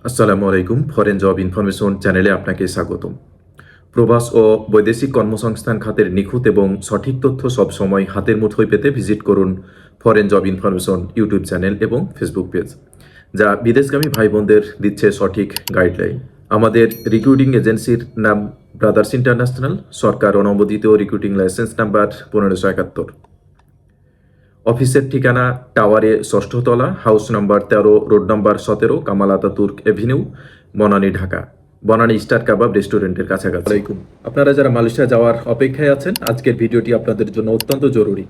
আসসালামু আলাইকুম। Foreign job information চ্যানেলে আপনাকে স্বাগতম। প্রবাস ও বৈদেশিক কর্মসংস্থান খাতের নিখুঁত এবং সঠিক তথ্য সবসময় হাতের মুঠোয় পেতে ভিজিট করুন foreign job information YouTube channel এবং ফেসবুক পেজ, যা বিদেশগামী ভাই বোনদের দিচ্ছে সঠিক গাইডলাইন। আমাদের রিক্রুটিং এজেন্সির নাম ব্রাদার্স ইন্টারন্যাশনাল, সরকার অনুমোদিত রিক্রুটিং লাইসেন্স নাম্বার 1571। অফিসের ঠিকানা টাওয়ারে ষষ্ঠ তলা, house number 13, road number 17, Kemal Ataturk avenue, Banani, Dhaka. Banani Star Kabab রেস্টুরেন্টের কাছাকাছি। আলাইকুম। আপনারা যারা মালয়েশিয়া যাওয়ার অপেক্ষায় আছেন, আজকের ভিডিওটি আপনাদের জন্য অত্যন্ত জরুরি।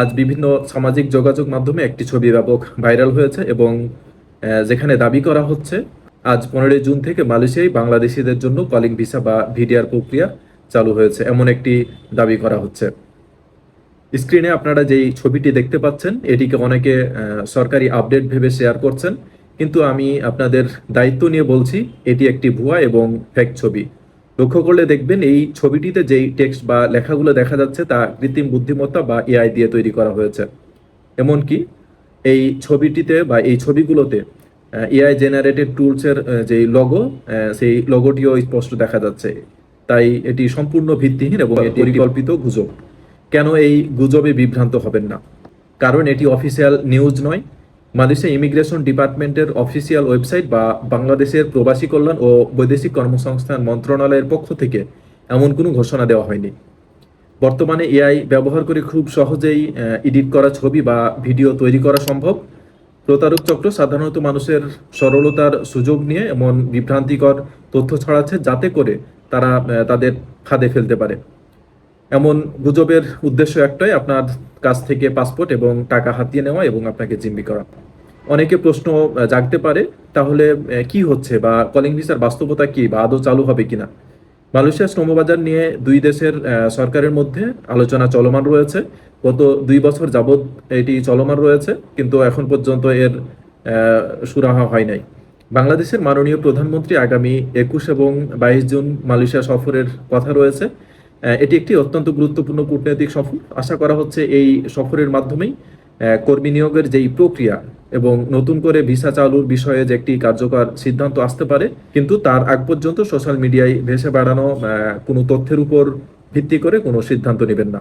আজ বিভিন্ন সামাজিক যোগাযোগ মাধ্যমে একটি ছবি ব্যাপক ভাইরাল হয়েছে এবং যেখানে দাবি করা হচ্ছে আজ 15 জুন থেকে মালয়েশিয়ায় বাংলাদেশিদের জন্য কলিং ভিসা বা ভিডিআর প্রক্রিয়া চালু হয়েছে, এমন একটি দাবি করা হচ্ছে। স্ক্রিনে আপনারা যেই ছবিটি দেখতে পাচ্ছেন, এটিকে অনেকে সরকারি আপডেট ভেবে শেয়ার করছেন, কিন্তু আমি আপনাদের দায়িত্ব নিয়ে বলছি এটি একটি ভুয়া এবং ফেক ছবি। লক্ষ্য করলে দেখবেন এই ছবিটিতে যেই টেক্সট বা লেখাগুলো দেখা যাচ্ছে তা কৃত্রিম বুদ্ধিমত্তা বা এআই দিয়ে তৈরি করা হয়েছে। এমনকি এই ছবিটিতে বা এই ছবিগুলোতে এআই জেনারেটেড টুলসের যেই লগো, সেই লগোটিও স্পষ্ট দেখা যাচ্ছে। তাই এটি সম্পূর্ণ ভিত্তিহীন এবং এটি পরিকল্পিত গুজব। কেন এই গুজবে বিভ্রান্ত হবেন না? কারণ এটি অফিসিয়াল নিউজ নয়। মালয়েশিয়া ইমিগ্রেশন ডিপার্টমেন্টের অফিসিয়াল ওয়েবসাইট বা বাংলাদেশের প্রবাসী কল্যাণ ও বৈদেশিক কর্মসংস্থান মন্ত্রণালয়ের পক্ষ থেকে এমন কোনো ঘোষণা দেওয়া হয়নি। বর্তমানে এআই ব্যবহার করে খুব সহজেই এডিট করা ছবি বা ভিডিও তৈরি করা সম্ভব। প্রতারক চক্র সাধারণত মানুষের সরলতার সুযোগ নিয়ে এমন বিভ্রান্তিকর তথ্য ছড়াচ্ছে, যাতে করে তারা তাদের ফাঁদে ফেলতে পারে। এমন গুজবের উদ্দেশ্য একটাই, আপনার কাছ থেকে পাসপোর্ট এবং টাকা হাতিয়ে নেওয়া এবং আপনাকে জিম্মি করা। অনেকে প্রশ্ন জাগতে পারে, তাহলে কি হচ্ছে, বা কলিং ভিসার বাস্তবতা কি, বা আদৌ চালু হবে কিনা। মালয়েশিয়া শ্রমবাজার নিয়ে দুই দেশের সরকারের মধ্যে আলোচনা চলমান রয়েছে। গত 2 বছর যাবৎ এটি চলমান রয়েছে, কিন্তু এখন পর্যন্ত এর সুরাহা হয় নাই। বাংলাদেশের মাননীয় প্রধানমন্ত্রী আগামী 21 এবং 22 জুন মালয়েশিয়া সফরের কথা রয়েছে। এটি একটি অত্যন্ত গুরুত্বপূর্ণ কূটনৈতিক সফর। আশা করা হচ্ছে এই সফরের মাধ্যমেই কর্মী নিয়োগের যেই প্রক্রিয়া এবং নতুন করে ভিসা চালুর বিষয়ে যে একটি কার্যকর সিদ্ধান্ত আসতে পারে। কিন্তু তার আগ পর্যন্ত সোশ্যাল মিডিয়ায় ভেসে বেড়ানো কোনো তথ্যের উপর ভিত্তি করে কোনো সিদ্ধান্ত নেবেন না।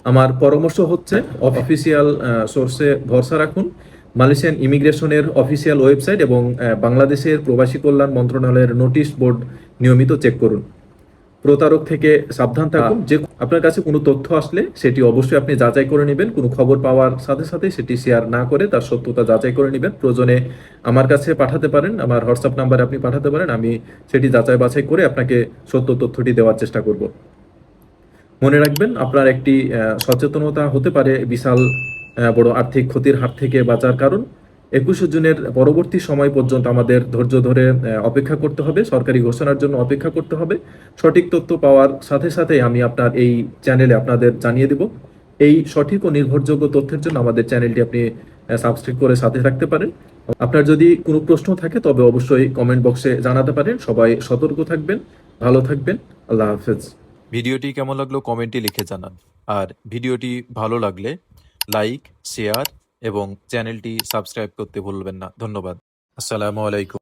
আমার পরামর্শ হচ্ছে অফিসিয়াল সোর্সে ভরসা রাখুন। মালয়েশিয়ান ইমিগ্রেশনের অফিসিয়াল ওয়েবসাইট এবং বাংলাদেশের প্রবাসী কল্যাণ মন্ত্রণালয়ের নোটিশ বোর্ড নিয়মিত চেক করুন। প্রতারক থেকে সাবধান থাকুন। যে আপনার কাছে কোনো তথ্য আসলে সেটি অবশ্যই আপনি যাচাই করে নেবেন। কোনো খবর পাওয়ার সাথে সাথে সেটি শেয়ার না করে তার সত্যতা যাচাই করে নেবেন। প্রয়োজনে আমার কাছে পাঠাতে পারেন, আমার হোয়াটসঅ্যাপ নাম্বারে আপনি পাঠাতে পারেন। আমি সেটি যাচাই বাছাই করে আপনাকে সত্য তথ্যটি দেওয়ার চেষ্টা করব। মনে রাখবেন, আপনার একটি সচেতনতা হতে পারে বিশাল বড় আর্থিক ক্ষতির হাত থেকে বাঁচার কারণ। 21 জুনের পরবর্তী সময় পর্যন্ত আমাদের ধৈর্য ধরে অপেক্ষা করতে হবে, সরকারি ঘোষণার জন্য অপেক্ষা করতে হবে। সঠিক তথ্য পাওয়ার সাথে সাথে আমি আপনার এই চ্যানেলে আপনাদের জানিয়ে দেব। এই সঠিক ও নির্ভরযোগ্য তথ্যের জন্য আমাদের চ্যানেলটি আপনি সাবস্ক্রাইব করে সাথে রাখতে পারেন। আপনার যদি কোনো প্রশ্ন থাকে তবে অবশ্যই কমেন্ট বক্সে জানাতে পারেন। সবাই সতর্ক থাকবেন, ভালো থাকবেন। আল্লাহ হাফেজ। ভিডিওটি কেমন লাগলো কমেন্টে লিখে জানান। আর ভিডিওটি ভালো লাগলে লাইক, শেয়ার এবং চ্যানেলটি সাবস্ক্রাইব করতে ভুলবেন না। ধন্যবাদ। আসসালামু আলাইকুম।